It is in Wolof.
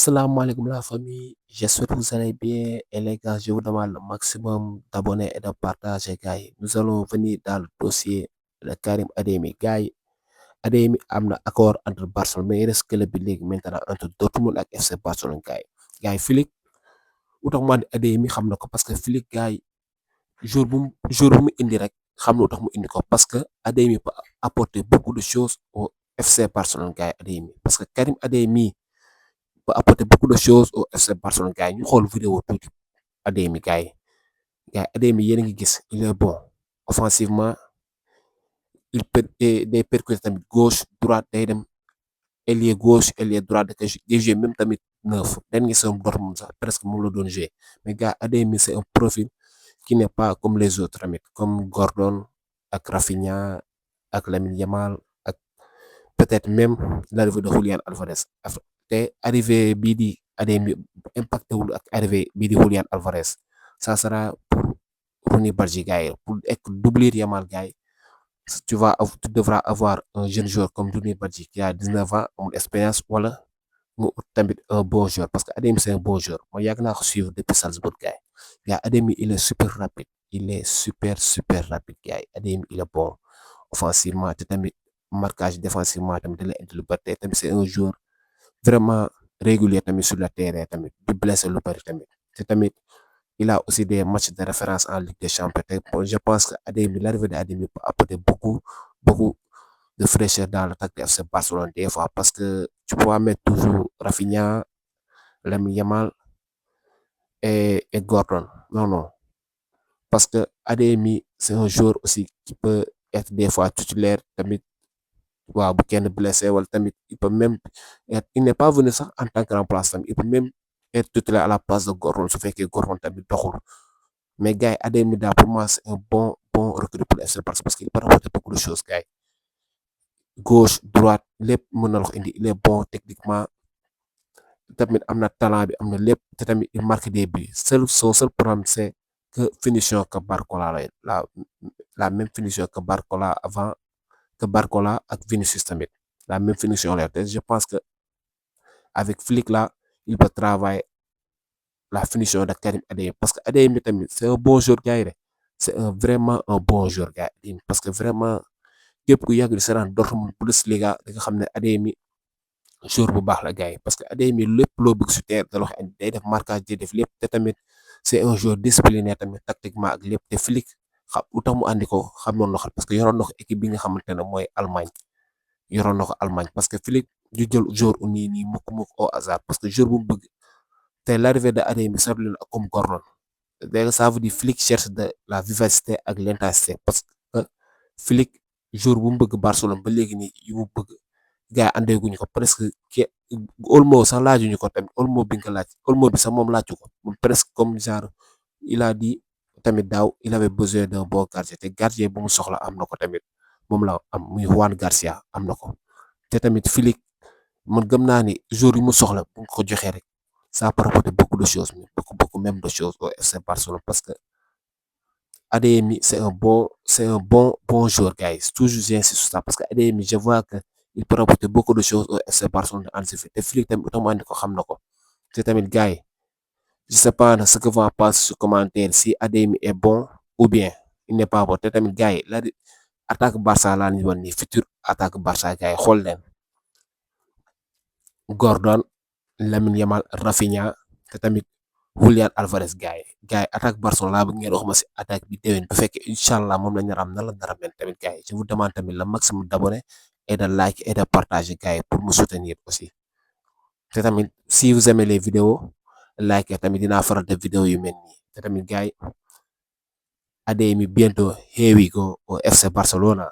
Assalamualaikum la famille, j'espère que vous allez bien et les gars, je vous demande le maximum d'abonnés et de partager gars. Nous allons venir dans le dossier de Karim Adeyemi gars. Adeyemi a un accord entre Barcelone mais il reste que le billet maintenant entre Dortmund et FC Barcelone gars. Gars, Flick, autant Adeyemi xam na ko parce que Flick gars jour bu mu indi rek xam na tax mu indi ko parce que Adeyemi peut apporter beaucoup de choses au FC Barcelone gars Adeyemi parce que Karim Adeyemi peut apporter beaucoup de choses au FC Barcelone gars yi ñu xool vidéo tuuti Adeyemi gars yi Adeyemi yéen a ngi gis il est bon offensivement il peut day percuter tamit gauche droite day dem ailier gauche ailier droite day jouer même tamit neuf den ngi son Dortmund sax presque moom la doon jouer mais gars Adeyemi c'est un profil qui n'est pas comme les autres tamit comme Gordon ak Rafinha ak Lamine Yamal ak peut-être même l'arrivée de Julian Alvarez te arrivé bii di Adeyemi impacté wul ak arrivé bii di Julian Alvarez ça sera pour Rooney Bargy gars yi pour doubler Yamal gars yi tu devras avoir un jeune joueur comme Rooney Bargy qui a 19 ans amul expérience wala nga ut tamit un bon joueur parce que Adeyemi c'est un bon joueur mooy yàgg naa ko suivre depuis Salzbourg gars yi Adeyemi il est super rapide il est super rapide gars yi Adeyemi il est bon offensivement te tamit marquage défensivement tamit da lay indi lu bari te tamit c'est un joueur vraiment régulier tamit sur le terrain tamit du blessé lu bari tamit te tamit il a aussi des matchs de référence en Ligue des Champions te je pense que Adeyemi l'arrivée de Adeyemi peut apporter beaucoup de fraîcheur dans l'attaque de FC Barcelone des fois parce que tu pourras mettre toujours Rafinha, Lamine Yamal et Gordon non parce que Adeyemi c'est un joueur aussi qui peut être des fois titulaire tamit waaw bu kenn blessé wala tamit il peut même être il n'est pas venu sax en tant que remplaçant tamit il peut même être titulaire à la place de Gordon su fekkee Gordon tamit doxul mais gars yi Adeyemi daal pour moi c'est un bon recrue pour FC Barcelone parce qu'il peut apporter beaucoup de choses gars yi gauche droite lépp mën na la ko indi il est bon techniquement tamit am na talent bi am na lépp te tamit il marque des buts son seul problème c'est que finition que Barcola la même finition que Barcola avant que Barcola ak Vinicius tamit la même finition la te je pense que avec Flick là il peut travailler la finition de Karim Adeyemi parce que Adeyemi tamit c'est un bon joueur gars yi c'est vraiment un bon joueur gars yi parce que vraiment képp ku yàgg di seetaan Dortmund Bundesliga da nga xam ne Adeyemi joueur bu baax la gars yi parce que Adeyemi lépp loo bëgg su terre da la wax day def marquage day def lépp te tamit c'est un joueur discipliné tamit tactiquement ak lépp te Flick xam lu tax mu andi ko xamoon na ko parce que yoroon na ko équipe bi nga xamante ne mooy Allemagne yoroon na ko Allemagne parce que Flick du jël joueur u nii mukk au hasard parce que joueur bu mu bëgg te l'arrivée de Adeyemi seetlu na comme Gordon dégg ça veut dire Flick cherche de la vivacité ak l'intensité parce que Flick joueur bu mu bëgg Barcelone ba léegi nii yu mu bëgg gars yi andeeguñu ko presque Olmo sax laajuñu ko tamit Olmo bi nga laaj Olmo bi sax moom laaju ko moom presque comme genre il a dit tamit daaw il avait besoin d'un bon gardien te gardien bu mu soxla am na ko tamit moom la am muy Juan Garcia am na ko te tamit Flick man gëm naa ni jour yi mu soxla bu nga ko joxee rek ça peut apporter beaucoup de choses beaucoup même de choses au FC Barcelone parce que Adeyemi c'est un bon joueur gars yi toujours j'insiste sur ça parce que Adeyemi je vois que il peut apporter beaucoup de choses au FC Barcelone Hansi Flick te Flick tamit autant mu andi ko xam na ko te tamit gars yi je sais pas ce que vous en pensez sur commentaire si Adeyemi est bon ou bien il n'est pas bon te tamit gars yi la attaque Barça laa ñu wan ni futur attaque Barça gars yi xool leen Gordon Lamine Yamal Rafinha te tamit Julian Alvarez gars yi attaque Barcelone laa bëgg ngeen wax ma si attaque bi déwén bu fekkee incha allah moom la ñu am na la dara mel tamit gars yi je vous demande tamit le maximum d'abonnés et de like et de partager gars yi pour me soutenir aussi te tamit si vous aimez les vidéos like tamit dinaa faral de vidéo yu mel nii te tamit gars yi Adeyemi bientôt here we go au FC Barcelona.